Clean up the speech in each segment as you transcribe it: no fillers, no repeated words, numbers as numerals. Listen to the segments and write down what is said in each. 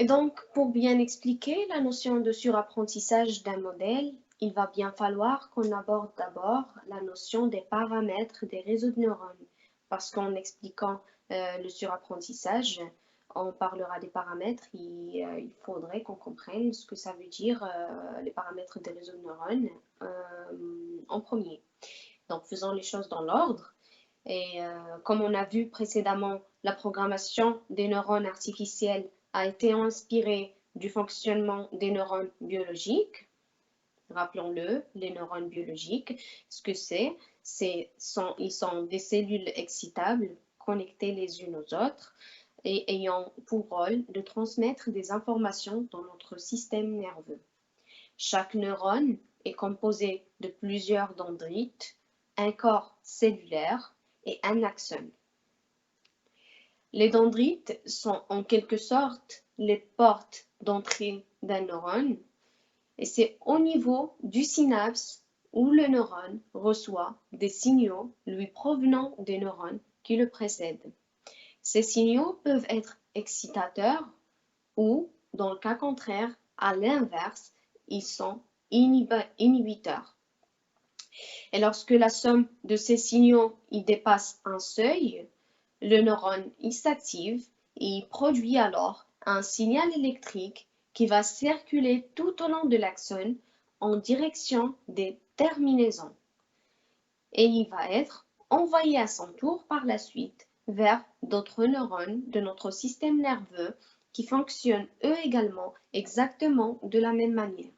Et donc, pour bien expliquer la notion de surapprentissage d'un modèle, il va bien falloir qu'on aborde d'abord la notion des paramètres des réseaux de neurones, parce qu'en expliquant le surapprentissage, on parlera des paramètres, il faudrait qu'on comprenne ce que ça veut dire les paramètres des réseaux de neurones en premier. Donc, faisons les choses dans l'ordre. Et comme on a vu précédemment, la programmation des neurones artificiels a été inspirée du fonctionnement des neurones biologiques. Rappelons-le, les neurones biologiques, ce que ils sont des cellules excitables connectées les unes aux autres et ayant pour rôle de transmettre des informations dans notre système nerveux. Chaque neurone est composé de plusieurs dendrites, un corps cellulaire et un axone. Les dendrites sont en quelque sorte les portes d'entrée d'un neurone et c'est au niveau du synapse où le neurone reçoit des signaux lui provenant des neurones qui le précèdent. Ces signaux peuvent être excitateurs ou, dans le cas contraire, à l'inverse, ils sont inhibiteurs. Et lorsque la somme de ces signaux dépasse un seuil, le neurone s'active et il produit alors un signal électrique qui va circuler tout au long de l'axone en direction des terminaisons. Et il va être envoyé à son tour par la suite vers d'autres neurones de notre système nerveux qui fonctionnent eux également exactement de la même manière.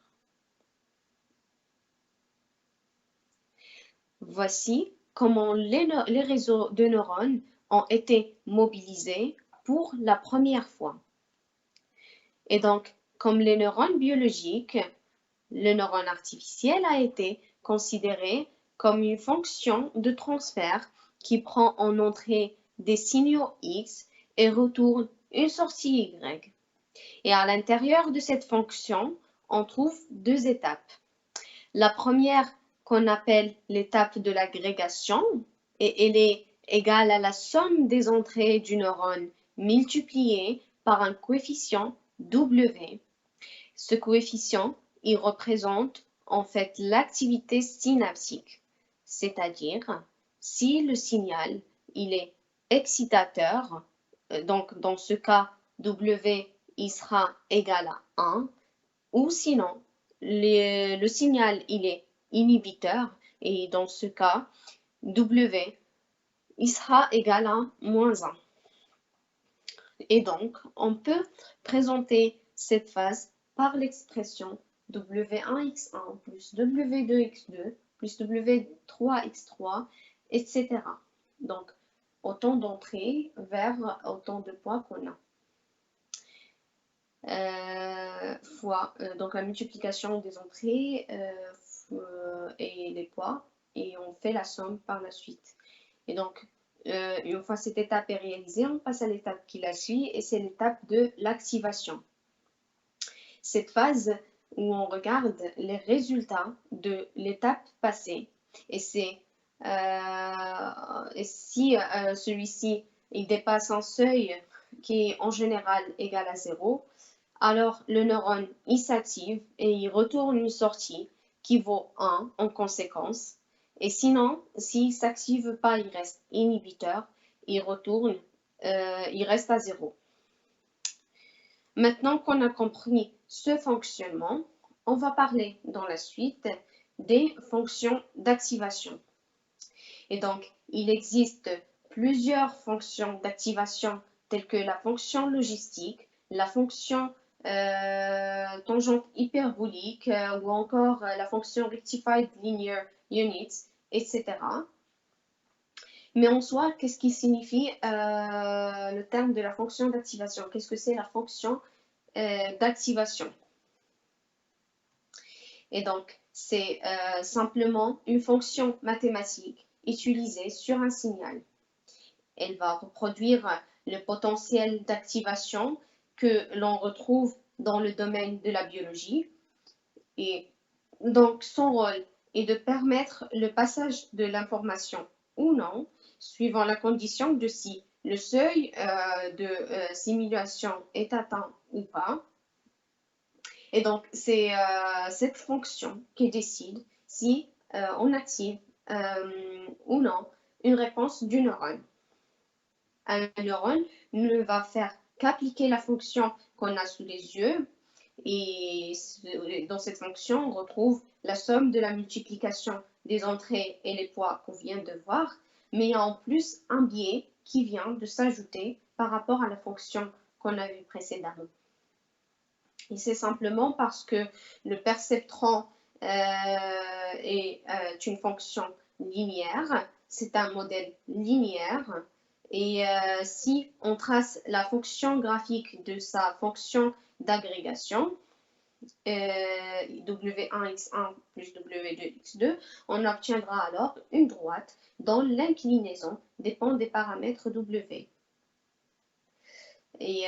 Voici comment les réseaux de neurones ont été mobilisés pour la première fois. Et donc, comme les neurones biologiques, le neurone artificiel a été considéré comme une fonction de transfert qui prend en entrée des signaux X et retourne une sortie Y. Et à l'intérieur de cette fonction, on trouve deux étapes. La première qu'on appelle l'étape de l'agrégation, et elle est égale à la somme des entrées du neurone multipliée par un coefficient W. Ce coefficient, il représente en fait l'activité synaptique, c'est-à-dire si le signal il est excitateur, donc dans ce cas W il sera égal à 1, ou sinon le signal il est inhibiteur et dans ce cas W il sera égal à moins 1. Et donc on peut présenter cette phase par l'expression W1x1 plus W2x2 plus W3x3, etc. Donc, autant d'entrées vers autant de poids qu'on a. Fois donc la multiplication des entrées et les poids, et on fait la somme par la suite. Et donc, une fois cette étape est réalisée, on passe à l'étape qui la suit, et c'est l'étape de l'activation. Cette phase où on regarde les résultats de l'étape passée, et c'est si celui-ci il dépasse un seuil qui est en général égal à 0, alors le neurone il s'active et il retourne une sortie qui vaut 1 en conséquence. Et sinon, s'il ne s'active pas, il reste inhibiteur, il retourne, il reste à 0. Maintenant qu'on a compris ce fonctionnement, on va parler dans la suite des fonctions d'activation. Et donc, il existe plusieurs fonctions d'activation telles que la fonction logistique, la fonction tangente hyperbolique ou encore la fonction rectified linear units, etc. Mais en soi, qu'est-ce qui signifie le terme de la fonction d'activation? Qu'est-ce que c'est la fonction d'activation? Et donc, c'est simplement une fonction mathématique utilisée sur un signal. Elle va reproduire le potentiel d'activation que l'on retrouve dans le domaine de la biologie. Et donc, son rôle est de permettre le passage de l'information ou non, suivant la condition de si le seuil de simulation est atteint ou pas. Et donc, c'est cette fonction qui décide si on active ou non une réponse du neurone. Un neurone ne va faire qu'appliquer la fonction qu'on a sous les yeux. Et dans cette fonction, on retrouve la somme de la multiplication des entrées et les poids qu'on vient de voir, mais il y a en plus un biais qui vient de s'ajouter par rapport à la fonction qu'on a vue précédemment. Et c'est simplement parce que le perceptron est une fonction linéaire, c'est un modèle linéaire, et si on trace la fonction graphique de sa fonction d'agrégation, W1x1 plus W2x2, on obtiendra alors une droite dont l'inclinaison dépend des paramètres W. Et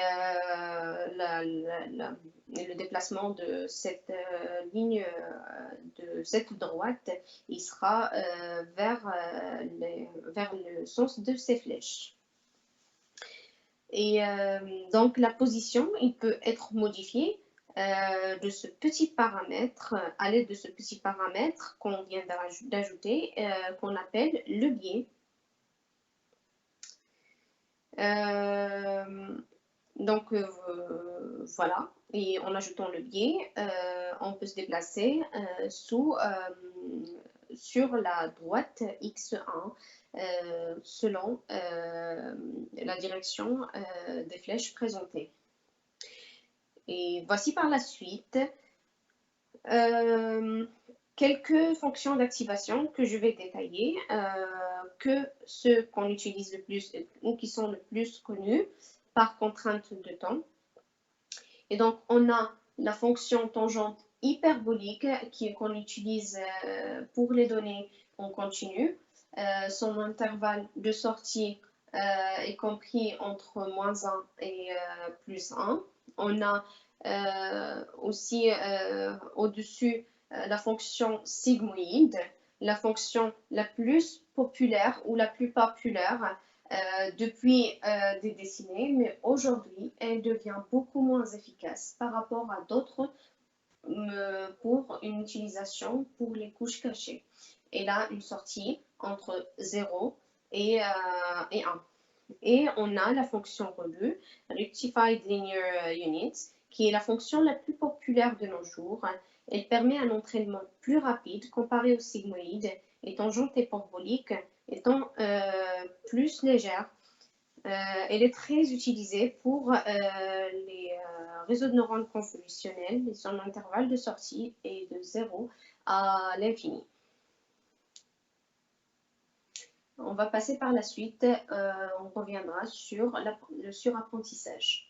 le déplacement de cette ligne, de cette droite, il sera vers le sens de ces flèches. Et donc la position, il peut être modifié de ce petit paramètre, à l'aide de ce petit paramètre qu'on vient d'ajouter, qu'on appelle le biais. Donc voilà, et en ajoutant le biais, on peut se déplacer sur la droite x1 selon la direction des flèches présentées. Et voici par la suite quelques fonctions d'activation que je vais détailler, que ceux qu'on utilise le plus ou qui sont le plus connus par contrainte de temps. Et donc, on a la fonction tangente hyperbolique qu'on utilise pour les données en continu. Son intervalle de sortie est compris entre -1 et +1. On a aussi au-dessus la fonction sigmoïde, la fonction la plus populaire ou la plus populaire depuis des décennies, mais aujourd'hui, elle devient beaucoup moins efficace par rapport à d'autres pour une utilisation pour les couches cachées. Elle a une sortie entre 0 et 1. Et on a la fonction relue, Rectified Linear Units, qui est la fonction la plus populaire de nos jours. Elle permet un entraînement plus rapide comparé au sigmoïde et tangente hyperbolique étant plus légère. Elle est très utilisée pour les réseaux de neurones convolutionnels et son intervalle de sortie est de 0 à l'infini. On va passer par la suite, on reviendra sur le surapprentissage.